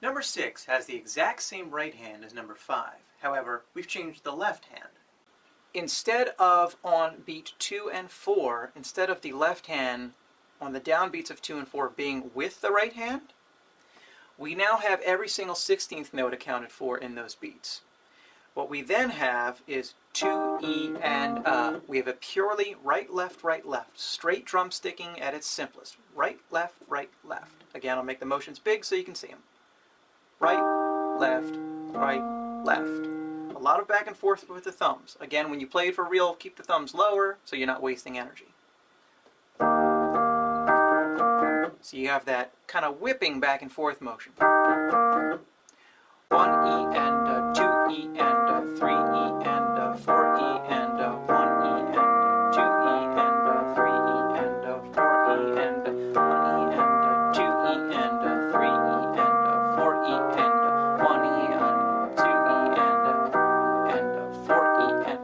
Number 6 has the exact same right hand as number 5. However, we've changed the left hand. Instead of on beat 2 and 4, instead of the left hand on the downbeats of 2 and 4 being with the right hand, we now have every single 16th note accounted for in those beats. What we then have is 2, E, and we have a purely right, left, straight drum sticking at its simplest. Right, left, right, left. Again, I'll make the motions big so you can see them. Right, left, left. A lot of back and forth with the thumbs. Again, when you play it for real, keep the thumbs lower so you're not wasting energy. So you have that kind of whipping back and forth motion. 1 E and 2 E and 3 E and 4 E and 1 E and 2 E and 3 E and 4 E and 1 E and 2 E and 3 E and 4 E and 1 E and 2 E and 4 E and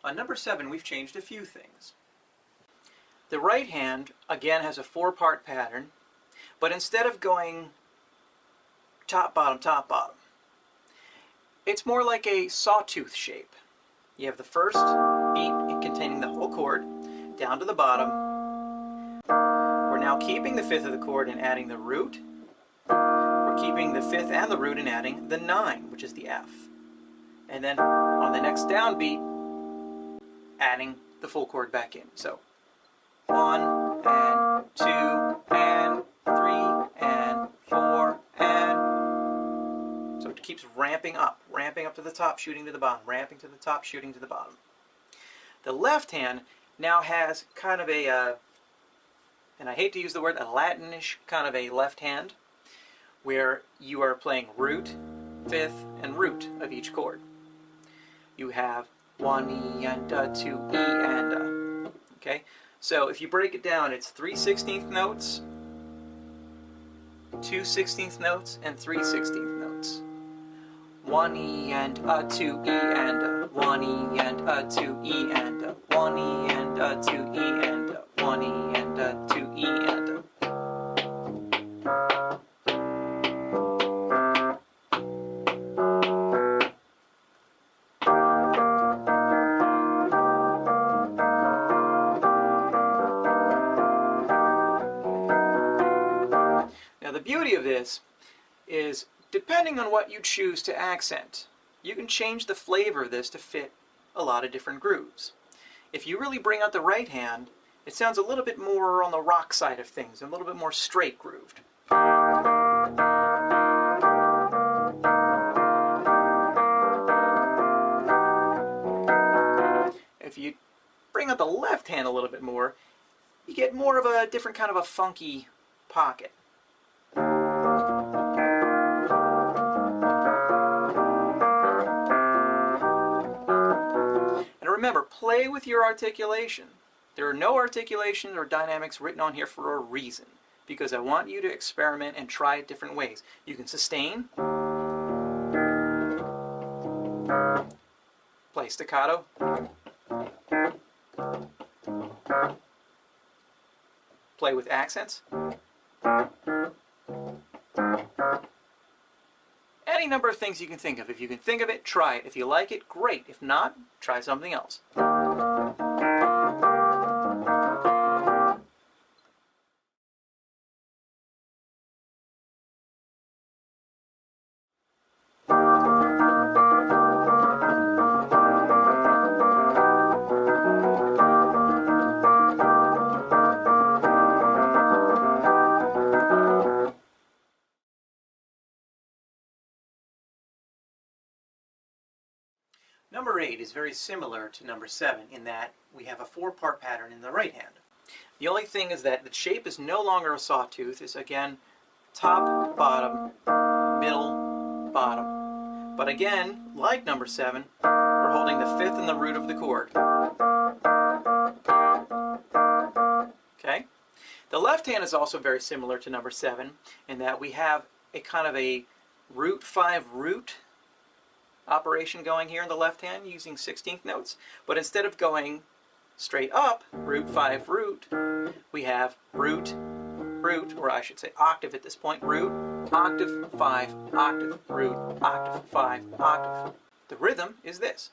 On number 7, we've changed a few things. The right hand, again, has a 4-part pattern, but instead of going top, bottom, it's more like a sawtooth shape. You have the first beat containing the whole chord, down to the bottom. We're now keeping the 5th of the chord and adding the root. We're keeping the 5th and the root and adding the 9, which is the F. And then on the next downbeat, adding the full chord back in. So 1 and 2 and 3 and 4 and so it keeps ramping up to the top, shooting to the bottom, ramping to the top, shooting to the bottom. The left hand now has kind of a, and I hate to use the word, a Latinish kind of a left hand, where you are playing root, 5th, and root of each chord. You have 1 E and 2 E and okay? So if you break it down, it's 3 16th notes, 2 16th notes, and 3 16th notes. 1 E and 2 E and 1 E and 2 E and 1 E and 2 E and 1 E and 2 E and Now the beauty of this is, depending on what you choose to accent, you can change the flavor of this to fit a lot of different grooves. If you really bring out the right hand, it sounds a little bit more on the rock side of things, a little bit more straight grooved. If you bring out the left hand a little bit more, you get more of a different kind of a funky pocket. And remember, play with your articulation. There are no articulations or dynamics written on here for a reason, because I want you to experiment and try it different ways. You can sustain, play staccato, play with accents, any number of things you can think of. If you can think of it, try it. If you like it, great. If not, try something else. Number 8 is very similar to number 7 in that we have a 4-part pattern in the right hand. The only thing is that the shape is no longer a sawtooth. It's again top, bottom, middle, bottom. But again, like number 7, we're holding the fifth and the root of the chord. Okay? The left hand is also very similar to number 7 in that we have a kind of a root 5 root operation going here in the left hand using 16th notes, but instead of going straight up, root 5 root, we have root, root, or I should say octave at this point, root, octave, 5, octave, root, octave, 5, octave. The rhythm is this.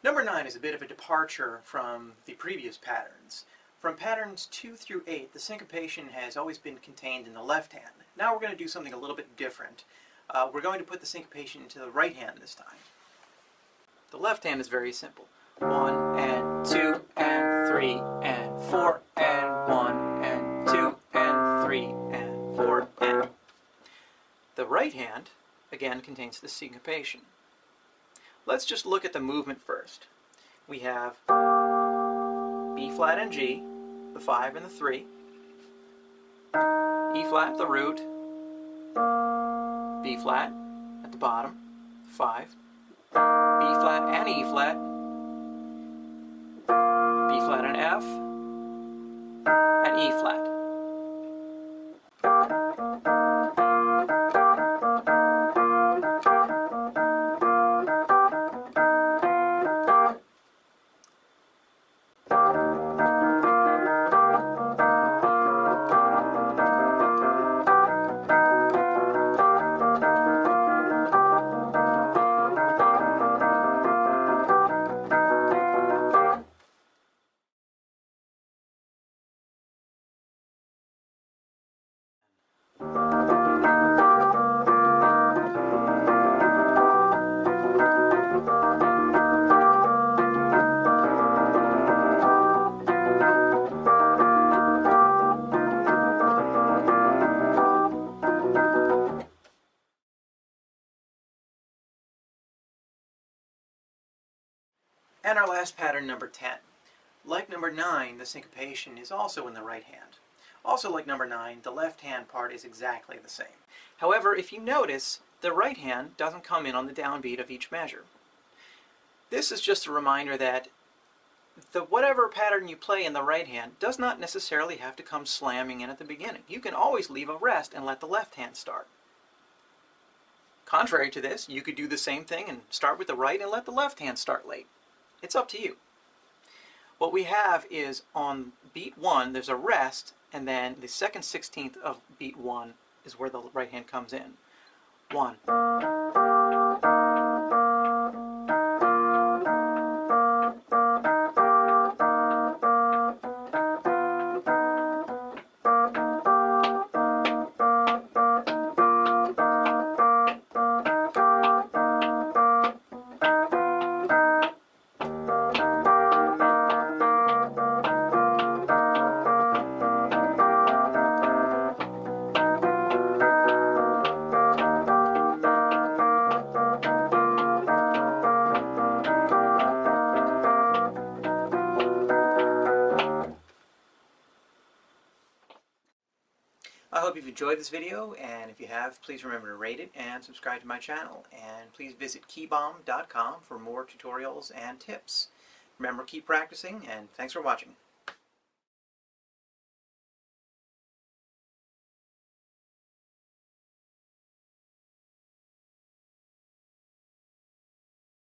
Number 9 is a bit of a departure from the previous patterns. From patterns 2 through 8, the syncopation has always been contained in the left hand. Now we're going to do something a little bit different. We're going to put the syncopation into the right hand this time. The left hand is very simple. 1 and 2 and 3 and 4 and 1 and 2 and 3 and 4 and... The right hand, again, contains the syncopation. Let's just look at the movement first. We have B flat and G, the 5 and the 3, E flat, the root, B flat at the bottom, 5, B flat and E flat, B flat and F, and E flat. And our last pattern, number 10. Like number 9, the syncopation is also in the right hand. Also like number 9, the left hand part is exactly the same. However, if you notice, the right hand doesn't come in on the downbeat of each measure. This is just a reminder that whatever pattern you play in the right hand does not necessarily have to come slamming in at the beginning. You can always leave a rest and let the left hand start. Contrary to this, you could do the same thing and start with the right and let the left hand start late. It's up to you. What we have is on beat 1, there's a rest, and then the second 16th of beat 1 is where the right hand comes in. 1. I hope you've enjoyed this video, and if you have, please remember to rate it and subscribe to my channel. And please visit keybomb.com for more tutorials and tips. Remember, keep practicing, and thanks for watching.